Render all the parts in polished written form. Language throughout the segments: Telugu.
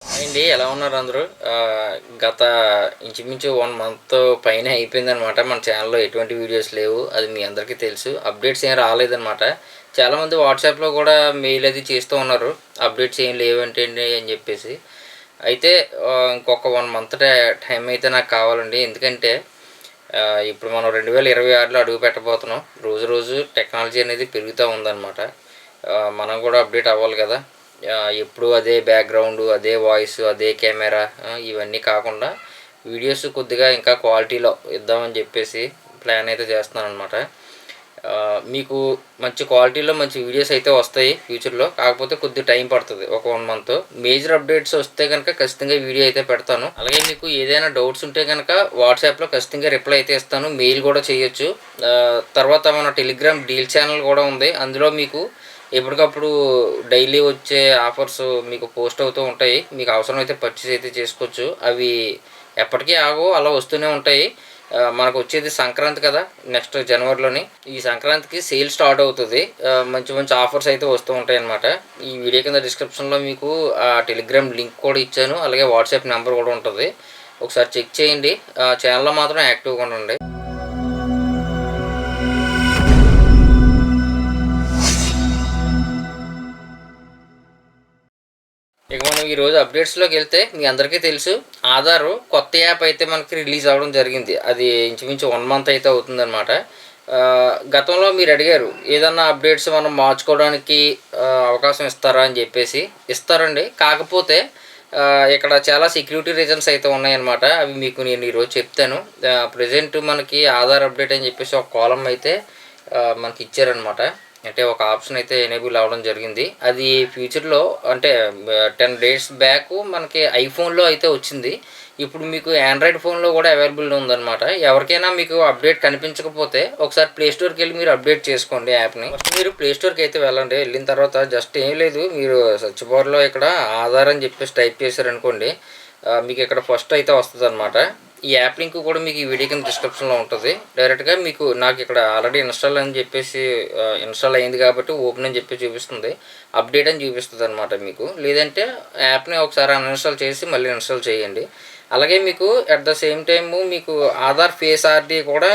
అండి ఎలా ఉన్నారు అందరూ? గత ఇంచుమించు 1 మంత్ పైనే అయిపోయిందనమాట. మన ఛానల్‌లో ఎటువంటి వీడియోస్ లేవు. అది మీ అందరికీ తెలుసు. అప్డేట్స్ ఏం రాలేదనమాట. చాలామంది వాట్సాప్‌లో కూడా మెయిల్ అది చేస్తూ ఉన్నారు. అప్డేట్స్ ఏం లేవంటండి అని చెప్పేసి. అయితే ఇంకొక 1 మంత్ టైం అయితే నాకు కావాలండి. ఎందుకంటే ఇప్పుడు మనం 2026లో అడుగు పెట్టబోతున్నాం. రోజు రోజు టెక్నాలజీ అనేది పెరుగుతూ ఉందన్నమాట. మనం కూడా అప్డేట్ అవ్వాలి కదా! ఎప్పుడూ అదే బ్యాక్‌గ్రౌండు, అదే వాయిసు, అదే కెమెరా ఇవన్నీ కాకుండా వీడియోస్ కొద్దిగా ఇంకా క్వాలిటీలో ఇద్దామని చెప్పేసి ప్లాన్ అయితే చేస్తున్నాననమాట. మీకు మంచి క్వాలిటీలో మంచి వీడియోస్ అయితే వస్తాయి ఫ్యూచర్‌లో. కాకపోతే కొద్దిగా టైం పడుతుంది. ఒక 1 మంత్. మేజర్ అప్డేట్స్ వస్తే గనక ఖచ్చితంగా వీడియో అయితే పెడతాను. అలాగే మీకు ఏదైనా డౌట్స్ ఉంటే గనక వాట్సాప్‌లో ఖచ్చితంగా రిప్లై అయితే ఇస్తాను. మెయిల్ కూడా చేయొచ్చు. తర్వాత మన టెలిగ్రామ్ డీల్ ఛానల్ కూడా ఉంది. అందులో మీకు ఎప్పటికప్పుడు డైలీ వచ్చే ఆఫర్స్ మీకు పోస్ట్ అవుతూ ఉంటాయి. మీకు అవసరమైతే పర్చేస్ అయితే చేసుకోవచ్చు. అవి ఎప్పటికీ ఆగవు, అలా వస్తూనే ఉంటాయి. మనకు వచ్చేది సంక్రాంతి కదా, నెక్స్ట్ జనవరిలోని. ఈ సంక్రాంతికి సేల్ స్టార్ట్ అవుతుంది. మంచి మంచి ఆఫర్స్ అయితే వస్తూ ఉంటాయి అన్నమాట. ఈ వీడియో కింద డిస్క్రిప్షన్లో మీకు టెలిగ్రామ్ లింక్ కూడా ఇచ్చాను. అలాగే వాట్సాప్ నెంబర్ కూడా ఉంటుంది. ఒకసారి చెక్ చేయండి. ఛానల్లో మాత్రం యాక్టివ్గా ఉండండి. ఇక మనం ఈరోజు అప్డేట్స్లోకి వెళ్తే మీ అందరికీ తెలుసు, ఆధారు కొత్త యాప్ అయితే మనకి రిలీజ్ అవ్వడం జరిగింది. అది ఇంచుమించు 1 మంత్ అయితే అవుతుందన్నమాట. గతంలో మీరు అడిగారు ఏదన్నా అప్డేట్స్ మనం మార్చుకోవడానికి అవకాశం ఇస్తారా అని చెప్పేసి. ఇస్తారండి. కాకపోతే ఇక్కడ చాలా సెక్యూరిటీ రీజన్స్ అయితే ఉన్నాయన్నమాట. అవి మీకు నేను ఈరోజు చెప్తాను. ప్రజెంట్ మనకి ఆధార్ అప్డేట్ అని చెప్పేసి ఒక కాలం అయితే మనకి ఇచ్చారనమాట. అంటే ఒక ఆప్షన్ అయితే ఎనేబుల్ అవ్వడం జరిగింది. అది ఫ్యూచర్లో అంటే 10 డేస్ బ్యాక్ మనకి ఐఫోన్లో అయితే వచ్చింది. ఇప్పుడు మీకు ఆండ్రాయిడ్ ఫోన్లో కూడా అవైలబుల్ ఉందన్నమాట. ఎవరికైనా మీకు అప్డేట్ కనిపించకపోతే ఒకసారి ప్లే స్టోర్కి వెళ్ళి మీరు అప్డేట్ చేసుకోండి యాప్ని. ఫస్ట్ మీరు ప్లే స్టోర్కి అయితే వెళ్ళండి. వెళ్ళిన తర్వాత జస్ట్ ఏం లేదు, మీరు సెర్చ్ బార్లో ఇక్కడ ఆధార్ అని చెప్పేసి టైప్ చేశారనుకోండి, మీకు ఇక్కడ ఫస్ట్ అయితే వస్తుంది అనమాట. ఈ యాప్ లింక్ కూడా మీకు ఈ వీడియో కింద డిస్క్రిప్షన్లో ఉంటుంది. డైరెక్ట్గా మీకు నాకు ఇక్కడ ఆల్రెడీ ఇన్స్టాల్ అని చెప్పేసి ఇన్స్టాల్ అయింది కాబట్టి ఓపెన్ అని చెప్పి చూపిస్తుంది. అప్డేట్ అని చూపిస్తుంది అనమాట మీకు. లేదంటే యాప్ని ఒకసారి అన్ఇన్స్టాల్ చేసి మళ్ళీ ఇన్స్టాల్ చేయండి. అలాగే మీకు అట్ ద సేమ్ టైము మీకు ఆధార్ ఫేస్ ఆర్డీ కూడా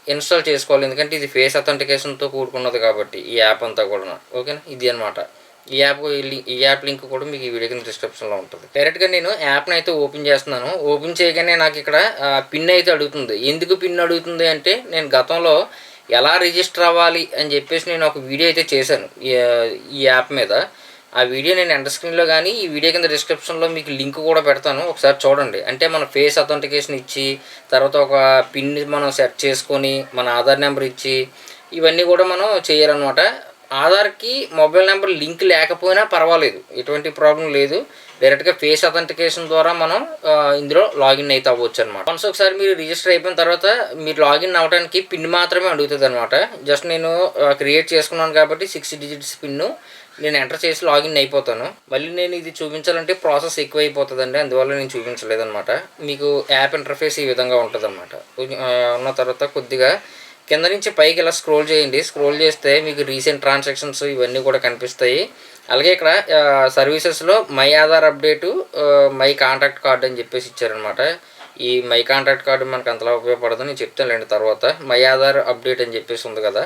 ఇన్స్టాల్ చేసుకోవాలి. ఎందుకంటే ఇది ఫేస్ అథెంటికేషన్తో కూడుకున్నది కాబట్టి ఈ యాప్ అంతా కూడా. ఓకేనా, ఇది అనమాట. ఈ యాప్ లింక్ కూడా మీకు ఈ వీడియో కింద డిస్క్రిప్షన్లో ఉంటుంది. డైరెక్ట్గా నేను యాప్ని అయితే ఓపెన్ చేస్తున్నాను. ఓపెన్ చేయగానే నాకు ఇక్కడ పిన్ అయితే అడుగుతుంది. ఎందుకు పిన్ అడుగుతుంది అంటే, నేను గతంలో ఎలా రిజిస్టర్ అవ్వాలి అని చెప్పేసి నేను ఒక వీడియో అయితే చేశాను ఈ యాప్ మీద. ఆ వీడియో నేను ఎండ్ స్క్రీన్లో కానీ ఈ వీడియో కింద డిస్క్రిప్షన్లో మీకు లింక్ కూడా పెడతాను, ఒకసారి చూడండి. అంటే మన ఫేస్ అథెంటికేషన్ ఇచ్చి తర్వాత ఒక పిన్ మనం సెట్ చేసుకొని మన ఆధార్ నెంబర్ ఇచ్చి ఇవన్నీ కూడా మనం చేయాలన్నమాట. ఆధార్కి మొబైల్ నెంబర్ లింక్ లేకపోయినా పర్వాలేదు, ఎటువంటి ప్రాబ్లం లేదు. డైరెక్ట్గా ఫేస్ అథెంటికేషన్ ద్వారా మనం ఇందులో లాగిన్ అయితే అవ్వచ్చు అనమాట. వన్స్ ఒకసారి మీరు రిజిస్టర్ అయిపోయిన తర్వాత మీరు లాగిన్ అవ్వడానికి పిన్ మాత్రమే అడుగుతుంది అనమాట. జస్ట్ నేను క్రియేట్ చేసుకున్నాను కాబట్టి 6 డిజిట్స్ పిన్ను నేను ఎంటర్ చేసి లాగిన్ అయిపోతాను. మళ్ళీ నేను ఇది చూపించాలంటే ప్రాసెస్ ఎక్కువ అయిపోతుందండి, అందువల్ల నేను చూపించలేదన్నమాట. మీకు యాప్ ఇంటర్ఫేస్ ఈ విధంగా ఉంటుంది అనమాట. ఉన్న తర్వాత కొద్దిగా కింద నుంచి పైకి ఇలా స్క్రోల్ చేయండి. స్క్రోల్ చేస్తే మీకు రీసెంట్ ట్రాన్సాక్షన్స్ ఇవన్నీ కూడా కనిపిస్తాయి. అలాగే ఇక్కడ సర్వీసెస్లో my Aadhaar update, my contact card అని చెప్పేసి ఇచ్చారనమాట. ఈ మై కాంటాక్ట్ కార్డు మనకు అంతలా ఉపయోగపడదు, నేను చెప్తానులేండి తర్వాత. మై ఆధార్ అప్డేట్ అని చెప్పేసి ఉంది కదా,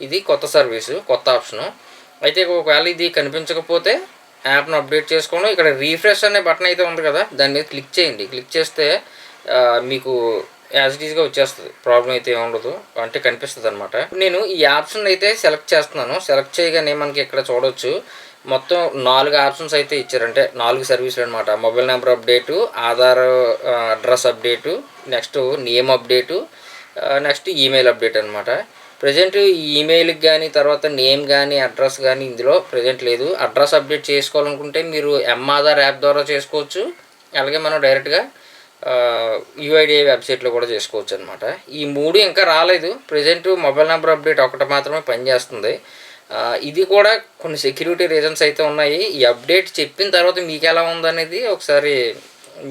ఇది కొత్త సర్వీసు, కొత్త ఆప్షను. అయితే ఒకవేళ ఇది కనిపించకపోతే యాప్ను అప్డేట్ చేసుకోండి. ఇక్కడ రీఫ్రెష్ అనే బటన్ అయితే ఉంది కదా, దాని మీద క్లిక్ చేయండి. క్లిక్ చేస్తే మీకు యాజ్ ఇట్ ఈజ్గా వచ్చేస్తుంది, ప్రాబ్లం అయితే ఏముండదు, అంటే కనిపిస్తుంది అనమాట. నేను ఈ ఆప్షన్ అయితే సెలెక్ట్ చేస్తున్నాను. సెలెక్ట్ చేయగానే మనకి ఇక్కడ చూడవచ్చు మొత్తం 4 ఆప్షన్స్ అయితే ఇచ్చారంటే 4 సర్వీసులు అనమాట. Mobile number update, Aadhaar address update, next name update, next email update అనమాట. ప్రజెంట్ ఈమెయిల్కి కానీ తర్వాత నేమ్ కానీ అడ్రస్ కానీ ఇందులో ప్రజెంట్ లేదు. అడ్రస్ అప్డేట్ చేసుకోవాలనుకుంటే మీరు ఆధార్ యాప్ ద్వారా చేసుకోవచ్చు. అలాగే మనం డైరెక్ట్గా యూఐడిఐ వెబ్సైట్లో కూడా చేసుకోవచ్చు అనమాట. ఈ 3 ఇంకా రాలేదు. ప్రజెంట్ మొబైల్ నెంబర్ అప్డేట్ ఒకటి మాత్రమే పనిచేస్తుంది. ఇది కూడా కొన్ని సెక్యూరిటీ రీజన్స్ అయితే ఉన్నాయి. ఈ అప్డేట్ చెప్పిన తర్వాత మీకు ఎలా ఉందనేది ఒకసారి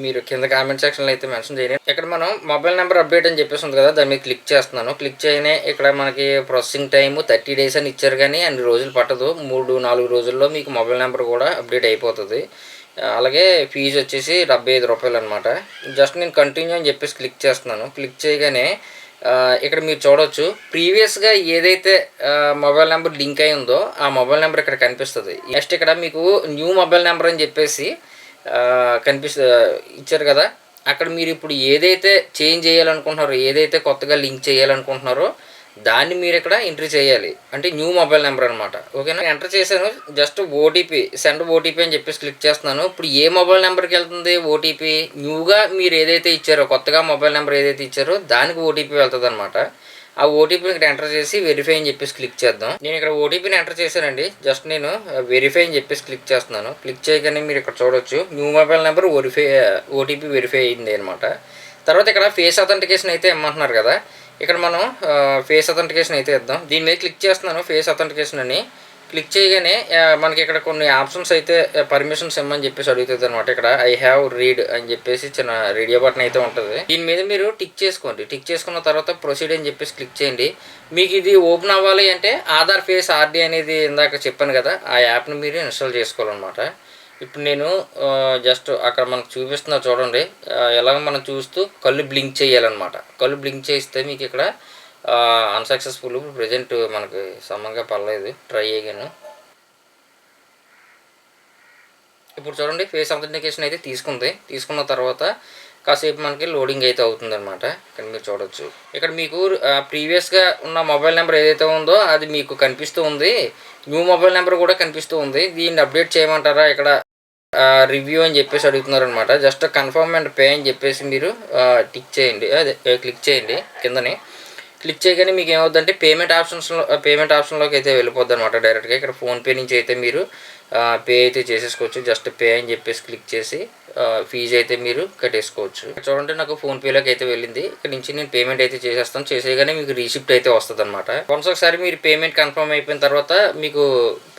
మీరు కింద కామెంట్ సెక్షన్లో అయితే మెన్షన్ చేయండి. ఇక్కడ మనం మొబైల్ నెంబర్ అప్డేట్ అని చెప్పేసి ఉంది కదా, దాని మీద క్లిక్ చేస్తున్నాను. క్లిక్ చేయగానే ఇక్కడ మనకి ప్రాసెసింగ్ టైము 30 days అని ఇచ్చారు, కానీ అన్ని రోజులు పట్టదు. 3-4 రోజుల్లో మీకు మొబైల్ నెంబర్ కూడా అప్డేట్ అయిపోతుంది. అలాగే ఫీజు వచ్చేసి 75 రూపాయలు అనమాట. జస్ట్ నేను కంటిన్యూ అని చెప్పేసి క్లిక్ చేస్తున్నాను. క్లిక్ చేయగానే ఇక్కడ మీరు చూడవచ్చు, ప్రీవియస్గా ఏదైతే మొబైల్ నెంబర్ లింక్ అయి ఉందో ఆ మొబైల్ నెంబర్ ఇక్కడ కనిపిస్తుంది. నెక్స్ట్ ఇక్కడ మీకు న్యూ మొబైల్ నెంబర్ అని చెప్పేసి ఇచ్చారు కదా, అక్కడ మీరు ఇప్పుడు ఏదైతే చేంజ్ చేయాలనుకుంటున్నారో, ఏదైతే కొత్తగా లింక్ చేయాలనుకుంటున్నారో దాన్ని మీరు ఇక్కడ ఎంట్రీ చేయాలి. అంటే న్యూ మొబైల్ నెంబర్ అనమాట. ఓకేనా, ఎంటర్ చేశాను. జస్ట్ ఓటీపీ, సెండ్ ఓటీపీ అని చెప్పేసి క్లిక్ చేస్తున్నాను. ఇప్పుడు ఏ మొబైల్ నెంబర్కి వెళ్తుంది ఓటీపీ? న్యూగా మీరు ఏదైతే ఇచ్చారో, కొత్తగా మొబైల్ నెంబర్ ఏదైతే ఇచ్చారో దానికి ఓటీపీ వెళ్తుంది అనమాట. ఆ ఓటీపీని ఇక్కడ ఎంటర్ చేసి వెరిఫై అని చెప్పేసి క్లిక్ చేద్దాం. నేను ఇక్కడ ఓటీపీని ఎంటర్ చేశానండి. జస్ట్ నేను వెరిఫై అని చెప్పేసి క్లిక్ చేస్తున్నాను. క్లిక్ చేయగానే మీరు ఇక్కడ చూడవచ్చు, new mobile number OTP verify అయింది అనమాట. తర్వాత ఇక్కడ ఫేస్ అథెంటికేషన్ అయితే ఇమ్మంటున్నారు కదా, ఇక్కడ మనం ఫేస్ అథెంటికేషన్ అయితే ఇద్దాం. దీని మీద క్లిక్ చేస్తున్నాను, ఫేస్ అథెంటికేషన్ అని. క్లిక్ చేయగానే మనకి ఇక్కడ కొన్ని ఆప్షన్స్ అయితే పర్మిషన్స్ ఇమ్మని చెప్పేసి అడుగుతుంది అనమాట. ఇక్కడ ఐ హ్యావ్ రీడ్ అని చెప్పేసి చిన్న రేడియో బటన్ అయితే ఉంటుంది. దీని మీద మీరు టిక్ చేసుకోండి. టిక్ చేసుకున్న తర్వాత ప్రొసీడ్ అని చెప్పేసి క్లిక్ చేయండి. మీకు ఇది ఓపెన్ అవ్వాలి అంటే ఆధార్ ఫేస్ ఆర్డీ అనేది ఇందాక చెప్పాను కదా, ఆ యాప్ని మీరు ఇన్స్టాల్ చేసుకోవాలన్నమాట. ఇప్పుడు నేను జస్ట్ అక్కడ మనకు చూపిస్తున్నా చూడండి, ఎలాగ మనం చూస్తూ కళ్ళు బ్లింక్ చేయాలన్నమాట. కళ్ళు బ్లింక్ చేస్తే మీకు ఇక్కడ అన్సక్సెస్ఫుల్, ప్రజెంట్ మనకి సమంగా పర్లేదు, ట్రై అయ్యాను. ఇప్పుడు చూడండి, ఫేస్ అథెంటికేషన్ అయితే తీసుకున్న తర్వాత కాసేపు మనకి లోడింగ్ అయితే అవుతుంది అనమాట. ఇక్కడ మీరు చూడవచ్చు, ఇక్కడ మీకు ప్రీవియస్గా ఉన్న మొబైల్ నెంబర్ ఏదైతే ఉందో అది మీకు కనిపిస్తూ ఉంది. న్యూ మొబైల్ నెంబర్ కూడా కనిపిస్తూ ఉంది. దీన్ని అప్డేట్ చేయమంటారా, ఇక్కడ రివ్యూ అని చెప్పేసి అడుగుతున్నారు అనమాట. జస్ట్ కన్ఫర్మ్ అండ్ పే అని చెప్పేసి మీరు టిక్ చేయండి, అదే క్లిక్ చేయండి. కిందని క్లిక్ చేయగానే మీకు ఏమవుతుందంటే పేమెంట్ ఆప్షన్లోకి అయితే వెళ్ళిపోద్ది అనమాట డైరెక్ట్గా. ఇక్కడ ఫోన్పే నుంచి అయితే మీరు పే అయితే చేసేసుకోవచ్చు. జస్ట్ పే అని చెప్పేసి క్లిక్ చేసి ఫీజు అయితే మీరు కట్టేసుకోవచ్చు. చూడండి, నాకు ఫోన్పేలోకి అయితే వెళ్ళింది. ఇక్కడ నుంచి నేను పేమెంట్ అయితే చేసేస్తాను. చేసేయగానే మీకు రీసిప్ట్ అయితే వస్తుంది అనమాట. వన్స్ ఒకసారి మీరు పేమెంట్ కన్ఫర్మ్ అయిపోయిన తర్వాత మీకు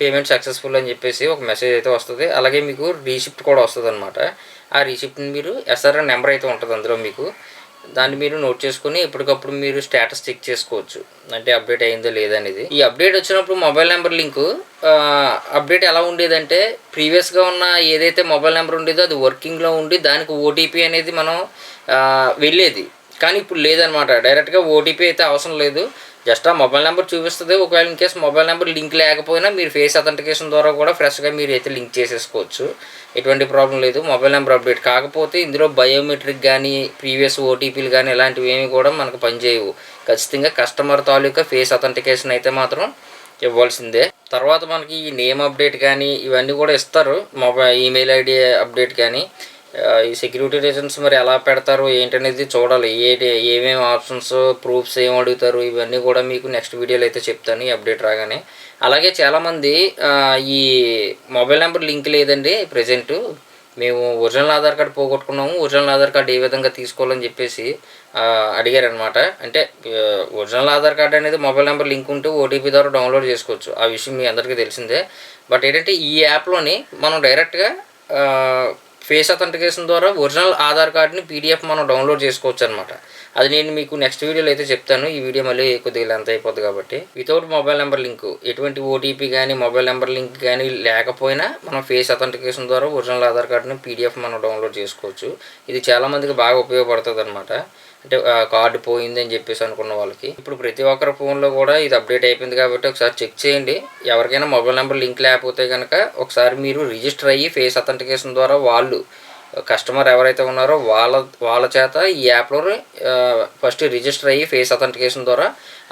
పేమెంట్ సక్సెస్ఫుల్ అని చెప్పేసి ఒక మెసేజ్ అయితే వస్తుంది. అలాగే మీకు రీసిప్ట్ కూడా వస్తుంది అనమాట. ఆ రీసిప్ట్ని మీరు ఎస్ఆర్ఎన్ నెంబర్ అయితే ఉంటుంది అందులో మీకు, దాన్ని మీరు నోట్ చేసుకుని ఎప్పటికప్పుడు మీరు స్టేటస్ చెక్ చేసుకోవచ్చు, అంటే అప్డేట్ అయిందో లేదనేది. ఈ అప్డేట్ వచ్చినప్పుడు మొబైల్ నెంబర్ లింకు అప్డేట్ ఎలా ఉండేదంటే, ప్రీవియస్గా ఉన్న ఏదైతే మొబైల్ నెంబర్ ఉండేదో అది వర్కింగ్లో ఉండి దానికి ఓటీపీ అనేది మనం వెళ్ళేది. కానీ ఇప్పుడు లేదనమాట, డైరెక్ట్గా ఓటీపీ అయితే అవసరం లేదు. జస్ట్ ఆ మొబైల్ నెంబర్ చూపిస్తుంది. ఒకవేళ ఇన్కేస్ మొబైల్ నెంబర్ లింక్ లేకపోయినా మీరు ఫేస్ అథెంటికేషన్ ద్వారా కూడా ఫ్రెష్గా మీరు అయితే లింక్ చేసేసుకోవచ్చు. ఎటువంటి ప్రాబ్లం లేదు. మొబైల్ నెంబర్ అప్డేట్ కాకపోతే ఇందులో బయోమెట్రిక్ కానీ ప్రీవియస్ ఓటీపీలు కానీ ఇలాంటివి ఏమి కూడా మనకు పనిచేయవు. ఖచ్చితంగా కస్టమర్ తాలూకా ఫేస్ అథెంటికేషన్ అయితే మాత్రం ఇవ్వాల్సిందే. తర్వాత మనకి ఈ నేమ్ అప్డేట్ కానీ ఇవన్నీ కూడా ఇస్తారు, ఈమెయిల్ ఐడి అప్డేట్ కానీ. ఈ సెక్యూరిటీ రీజన్స్ మరి ఎలా పెడతారు ఏంటనేది చూడాలి. ఏమేమి ఆప్షన్స్, ప్రూఫ్స్ ఏం అడుగుతారు, ఇవన్నీ కూడా మీకు నెక్స్ట్ వీడియోలో అయితే చెప్తాను ఈ అప్డేట్ రాగానే. అలాగే చాలామంది ఈ మొబైల్ నెంబర్ లింక్ లేదండి ప్రజెంటు, మేము ఒరిజినల్ ఆధార్ కార్డు పోగొట్టుకున్నాము, ఒరిజినల్ ఆధార్ కార్డు ఏ విధంగా తీసుకోవాలని చెప్పేసి అడిగారనమాట. అంటే ఒరిజినల్ ఆధార్ కార్డు అనేది మొబైల్ నెంబర్ లింక్ ఉంటే ఓటీపీ ద్వారా డౌన్లోడ్ చేసుకోవచ్చు, ఆ విషయం మీ అందరికీ తెలిసిందే. బట్ ఏంటంటే ఈ యాప్లోని మనం డైరెక్ట్గా ఫేస్ అథెంటికేషన్ ద్వారా ఒరిజినల్ ఆధార్ కార్డుని పీడిఎఫ్ మనం డౌన్లోడ్ చేసుకోవచ్చు అనమాట. అది నేను మీకు నెక్స్ట్ వీడియోలో అయితే చెప్తాను. ఈ వీడియో మళ్ళీ కొద్దిగా లెంత్ అయిపోద్ది కాబట్టి. వితౌట్ మొబైల్ నెంబర్ లింక్, ఎటువంటి ఓటీపీ కానీ మొబైల్ నెంబర్ లింక్ కానీ లేకపోయినా మనం ఫేస్ అథెంటికేషన్ ద్వారా ఒరిజినల్ ఆధార్ కార్డుని పీడిఎఫ్ మనం డౌన్లోడ్ చేసుకోవచ్చు. ఇది చాలామందికి బాగా ఉపయోగపడుతుంది అనమాట. అంటే కార్డు పోయింది అని చెప్పేసి అనుకున్న వాళ్ళకి. ఇప్పుడు ప్రతి ఒక్కరి ఫోన్లో కూడా ఇది అప్డేట్ అయిపోయింది కాబట్టి ఒకసారి చెక్ చేయండి. ఎవరికైనా మొబైల్ నెంబర్ లింక్ లేకపోతే కనుక ఒకసారి మీరు రిజిస్టర్ అయ్యి ఫేస్ అథెంటికేషన్ ద్వారా వాళ్ళు కస్టమర్ ఎవరైతే ఉన్నారో వాళ్ళ చేత ఈ యాప్లో ఫస్ట్ రిజిస్టర్ అయ్యి ఫేస్ అథెంటికేషన్ ద్వారా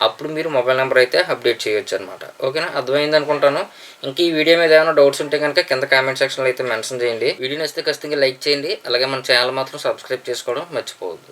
అప్పుడు మీరు మొబైల్ నెంబర్ అయితే అప్డేట్ చేయొచ్చు అనమాట. ఓకేనా, అర్థమైంది అనుకుంటాను. ఇంకా ఈ వీడియో మీద ఏమైనా డౌట్స్ ఉంటే కనుక కింద కామెంట్ సెక్షన్లో అయితే మెన్షన్ చేయండి. వీడియో నచ్చితే ఖచ్చితంగా లైక్ చేయండి. అలాగే మన ఛానల్ మాత్రం సబ్స్క్రైబ్ చేసుకోవడం మర్చిపోవద్దు.